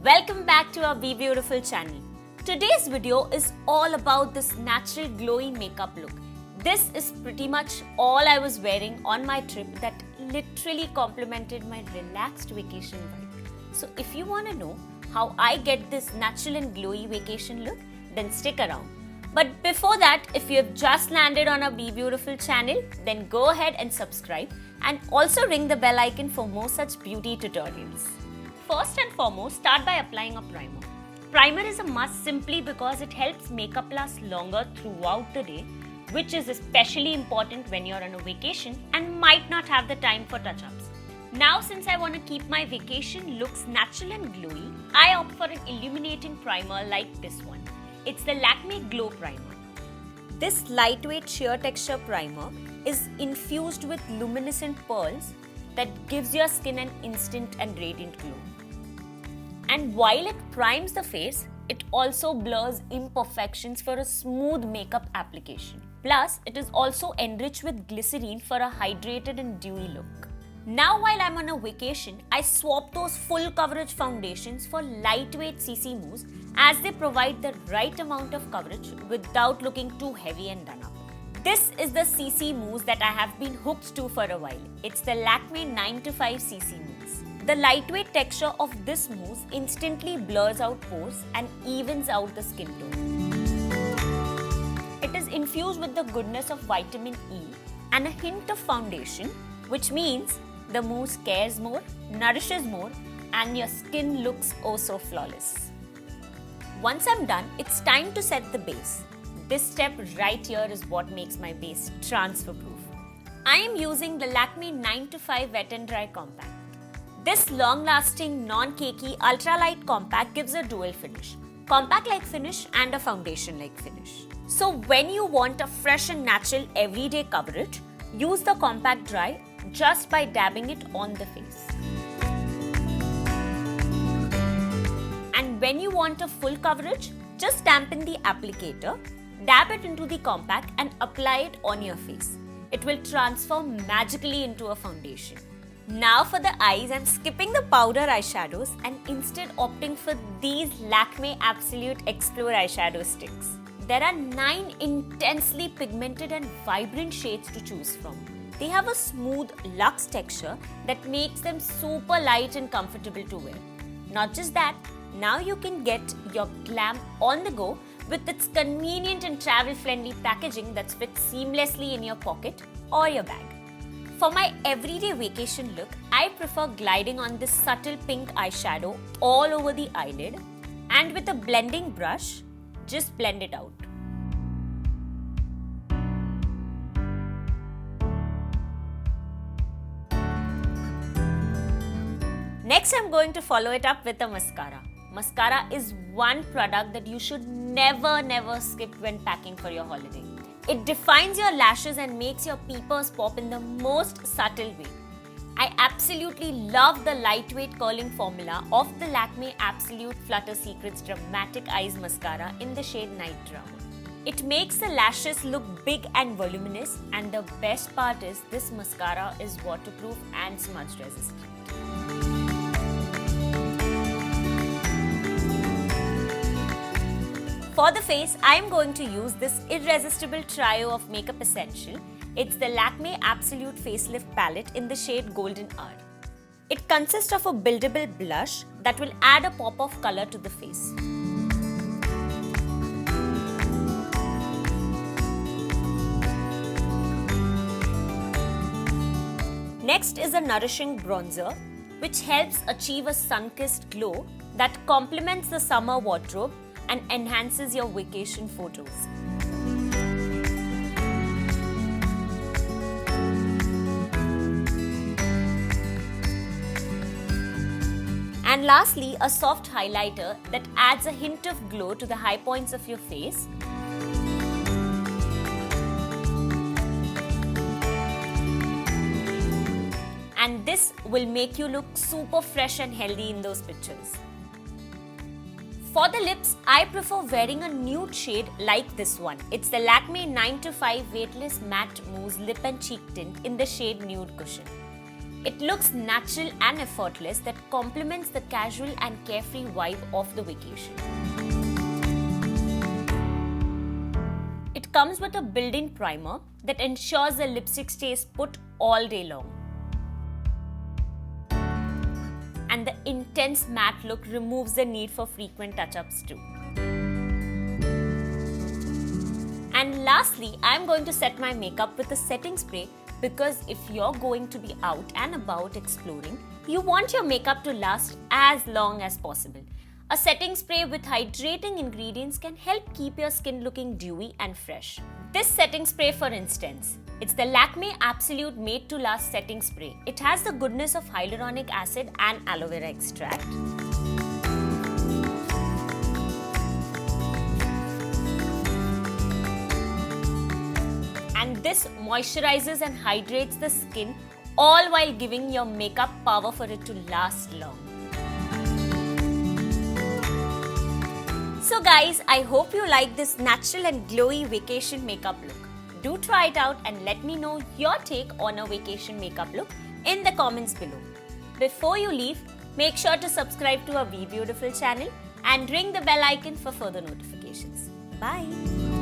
Welcome back to our Be Beautiful channel. Today's video is all about this natural glowy makeup look. This is pretty much all I was wearing on my trip that literally complemented my relaxed vacation vibe. So if you want to know how I get this natural and glowy vacation look, then stick around. But before that, if you have just landed on our Be Beautiful channel, then go ahead and subscribe and also ring the bell icon for more such beauty tutorials. First and foremost, start by applying a primer. Primer is a must simply because it helps makeup last longer throughout the day, which is especially important when you're on a vacation and might not have the time for touch-ups. Now, since I want to keep my vacation looks natural and glowy, I opt for an illuminating primer like this one. It's the Lakme Glow Primer. This lightweight sheer texture primer is infused with luminescent pearls that gives your skin an instant and radiant glow. And while it primes the face, it also blurs imperfections for a smooth makeup application. Plus, it is also enriched with glycerine for a hydrated and dewy look. Now while I'm on a vacation, I swap those full coverage foundations for lightweight CC mousse as they provide the right amount of coverage without looking too heavy and done up. This is the CC mousse that I have been hooked to for a while. It's the Lakme 9 to 5 CC mousse. The lightweight texture of this mousse instantly blurs out pores and evens out the skin tone. It is infused with the goodness of vitamin E and a hint of foundation, which means the mousse cares more, nourishes more, and your skin looks oh so flawless. Once I'm done, it's time to set the base. This step right here is what makes my base transfer proof. I am using the Lakme 9 to 5 Wet n Dry Compact. This long-lasting, non-cakey, ultralight compact gives a dual finish. Compact-like finish and a foundation-like finish. So when you want a fresh and natural everyday coverage, use the compact dry just by dabbing it on the face. And when you want a full coverage, just dampen the applicator, dab it into the compact and apply it on your face. It will transform magically into a foundation. Now for the eyes, I'm skipping the powder eyeshadows and instead opting for these Lakme Absolute Explore eyeshadow sticks. There are 9 intensely pigmented and vibrant shades to choose from. They have a smooth luxe texture that makes them super light and comfortable to wear. Not just that, now you can get your glam on the go with its convenient and travel-friendly packaging that fits seamlessly in your pocket or your bag. For my everyday vacation look, I prefer gliding on this subtle pink eyeshadow all over the eyelid, and with a blending brush, just blend it out. Next, I'm going to follow it up with a mascara. Mascara is one product that you should never skip when packing for your holiday. It defines your lashes and makes your peepers pop in the most subtle way. I absolutely love the lightweight curling formula of the Lakme Absolute Flutter Secrets Dramatic Eyes Mascara in the shade Night Drama. It makes the lashes look big and voluminous, and the best part is this mascara is waterproof and smudge resistant. For the face, I am going to use this irresistible trio of makeup essential. It's the Lakme Absolute Facelift Palette in the shade Golden Hour. It consists of a buildable blush that will add a pop of color to the face. Next is a nourishing bronzer, which helps achieve a sun-kissed glow that complements the summer wardrobe and enhances your vacation photos. And lastly, a soft highlighter that adds a hint of glow to the high points of your face. And this will make you look super fresh and healthy in those pictures. For the lips, I prefer wearing a nude shade like this one. It's the Lakme 9 to 5 Weightless Matte Mousse Lip and Cheek Tint in the shade Nude Cushion. It looks natural and effortless that complements the casual and carefree vibe of the vacation. It comes with a built-in primer that ensures the lipstick stays put all day long. And the intense matte look removes the need for frequent touch-ups too. And lastly, I'm going to set my makeup with a setting spray because if you're going to be out and about exploring, you want your makeup to last as long as possible. A setting spray with hydrating ingredients can help keep your skin looking dewy and fresh. This setting spray, for instance, it's the Lakme Absolute Made to Last Setting Spray. It has the goodness of hyaluronic acid and aloe vera extract. And this moisturizes and hydrates the skin, all while giving your makeup power for it to last long. So guys, I hope you like this natural and glowy vacation makeup look. Do try it out and let me know your take on a vacation makeup look in the comments below. Before you leave, make sure to subscribe to our Be Beautiful channel and ring the bell icon for further notifications. Bye!